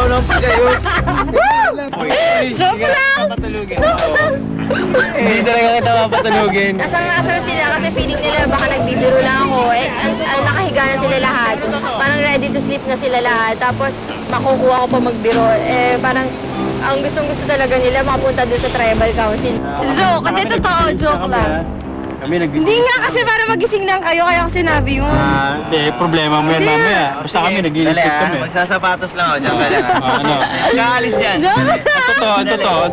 araw ng pag-ayos. Joke lang! Joke lang! Hindi talaga kita mapatulugin. Asang-asal sila kasi feeling nila baka nagbibiro lang ako. Nakahiga na sila lahat. Parang ready to sleep na sila lahat. Tapos makukuha ko pa magbiro. Parang ang gustong-gusto talaga nila makapunta doon sa tribal council. Joke, hindi totoo. Joke lang. Kami Hindi nga kasi para magising lang kayo, kaya ako sinabi mo. Hindi, problema mo yan mamaya. Basta kami, nag-iikot kami. Magsasapatos lang ako dyan ka lang. Ano? Kaalis dyan. Joke! Ang totoo.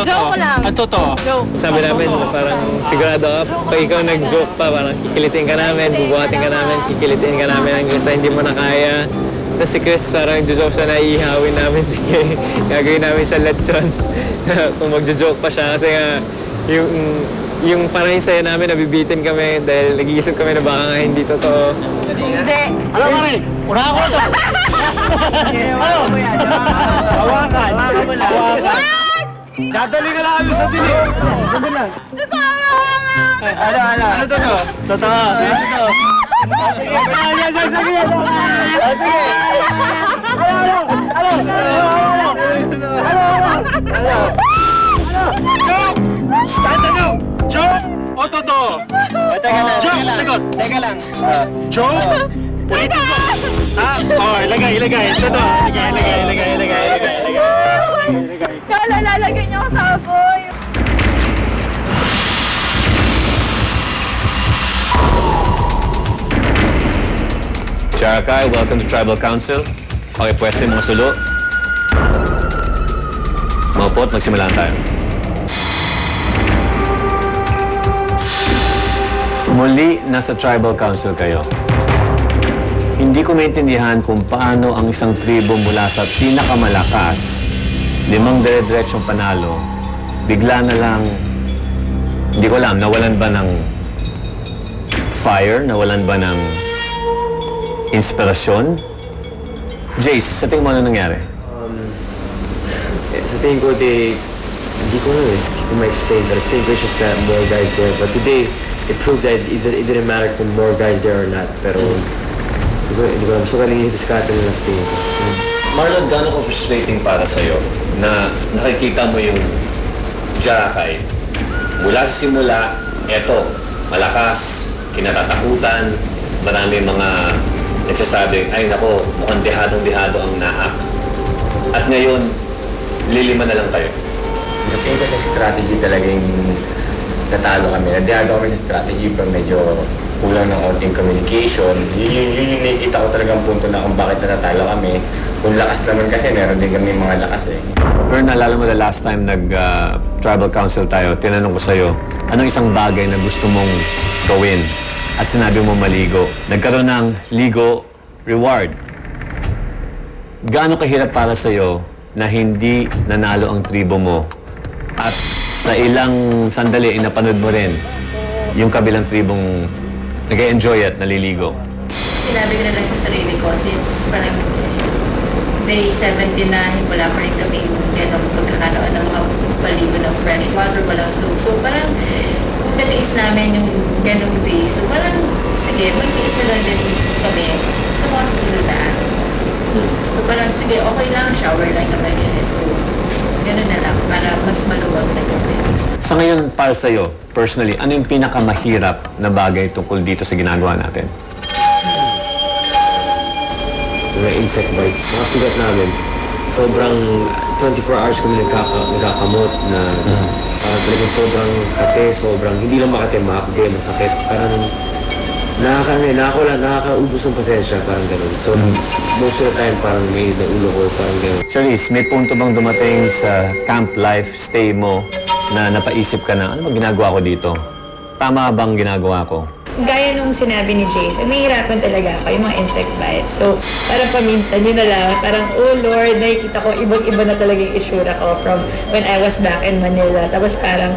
Joke lang. Ang totoo. Joke. Sabi namin, parang sigurado ka, pag ikaw nag-joke pa, parang kikilitin ka namin, bubuhatin ka namin, kikilitin ka namin hanggang sa hindi mo na kaya. Tapos si Chris, parang joke siya na iihawin namin. Sige, gagawin namin siya lechon. Kung mag-joke pa siya kasi nga, yung parang yung saya namin, nabibitin kami dahil nag-iisip kami na baka nga hindi totoo. Hindi. Ano kami? Unahan ko na to. Hawakan. Dadali ka na kami sa dilim. Ganda lang. Ano? Ano to? Totoo. Sige. Sige. Joke o totoo? Joke, sagot. Teka lang. Joke? Politiko. Ilagay. Totoo. Ilagay. Kala lalagyan niyo ako sa aboy. Charakai, welcome to Tribal Council. Pakipwesto yung mga sulo. Maupo at magsimulan tayo. Muli, nasa Tribal Council kayo. Hindi ko maintindihan kung paano ang isang tribo mula sa pinakamalakas, 5 dire-diretsong panalo, bigla na lang, hindi ko alam, nawalan ba ng fire? Nawalan ba ng inspirasyon? Jace, sa tingin mo ano nangyari? Sa tingin ko, hindi ko ma-explain. But sa tingin ko, it's just that more guys there. But today, it proved that it didn't matter kung more guys there or not. Pero, hindi ko alam. So, kaling i-discard nila sa tingin ko. Marlon, gano'n ko frustrating para sa'yo na nakikita mo yung Jarakai. Mula sa simula, eto, malakas, kinatatakutan, marami mga nagsasabing, ay nako, mukhang dehadong-dehado ang naak. At ngayon, lilima na lang kayo. Tingin ko sa strategy talaga yung natalo kami. Nadihado kami sa strategy pero medyo kulang ng onting communication. Yun yung nakikita ko talagang punto na kung bakit natatalo kami. Kung lakas naman kasi, meron din kami mga lakas eh. Pero naalala mo the last time nag-tribal council tayo, tinanong ko sa'yo, anong isang bagay na gusto mong gawin? At sinabi mo maligo. Nagkaroon ng ligo reward. Gaano kahirap para sa'yo na hindi nanalo ang tribo mo at sa ilang sandali inapanood mo rin yung kabilang tribong nag-enjoy at naliligo? Sinabi ko na lang sa sarili ko since parang day 70 na wala pa rin kami ganong pagkakataon ng mga paligo ng fresh water, walang soap. So parang natiis namin yung ganong day. So parang sige, mag-iis na lang din kami sa mga susunod na araw. So parang sige, okay lang, shower lang naman yun. So gano'n na lang para mas maluwag na gabi. Sa ngayon, para sa'yo, personally, ano yung pinakamahirap na bagay tungkol dito sa ginagawa natin? Mga insect bites. Mga sugat namin. Sobrang 24 hours kami nagkakamot na parang talagang sobrang kate, sobrang hindi lang makate, mahapde, masakit. Parang nakakaubos ng pasensya, parang gano'n. So, most of the time, parang may naulo ko, parang gano'n. Charisse, may punto bang dumating sa camp life stay mo na napaisip ka na, ano bang ginagawa ko dito? Tama bang ginagawa ko? Gaya nung sinabi ni Jace, nahihirapan talaga ako yung mga insect bites. So, parang paminsan yun na lang, parang, oh Lord, nakikita ko, ibang-iba na talaga yung issura ko from when I was back in Manila. Tapos parang,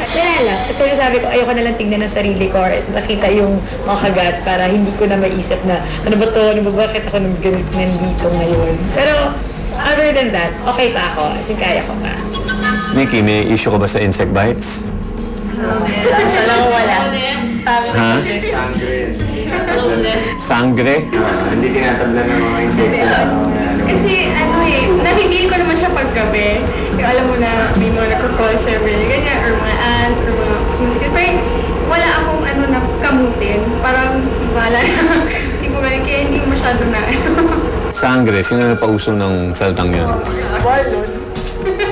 wala lang. Kasi sabi ko, ayoko na lang tignan ng sarili ko or nakita yung mga kagat para hindi ko na maisip na, ano ba to, ano ba, bakit ako nandito ngayon. Pero, other than that, okay pa ako. Kasi kaya ko pa. Nikki, may issue ka ba sa insect bites? Alam ko wala. Ha? Sangre? Hindi tinatablan ng mga insect. Kasi ano eh, alam mo na may mga nagko-call server, ganyan, or mga ads, or mga music. Pero wala akong ano na kamutin. Parang wala na. Hindi ko ganyan, kaya hindi masyado na. Sangre, sino nagpauso ng salitang yun?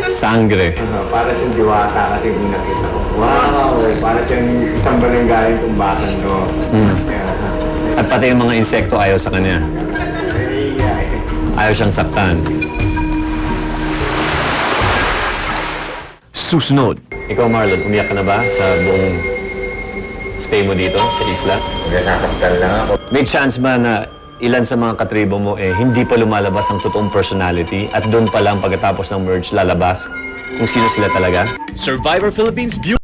Sangre. Para siyang diwata kasi yung nakita ko. Wow! Para siyang isang barangay kumbatan, no? At pati yung mga insekto ayaw sa kanya. Ayaw siyang saktan. Susunod. Ikaw, Marlon, umiyak ka na ba sa buong stay mo dito sa isla? Nasasaktan lang ako. May chance ba na ilan sa mga katribo mo hindi pa lumalabas ang totoong personality at doon pa lang pagkatapos ng merge lalabas kung sino sila talaga? Survivor Philippines View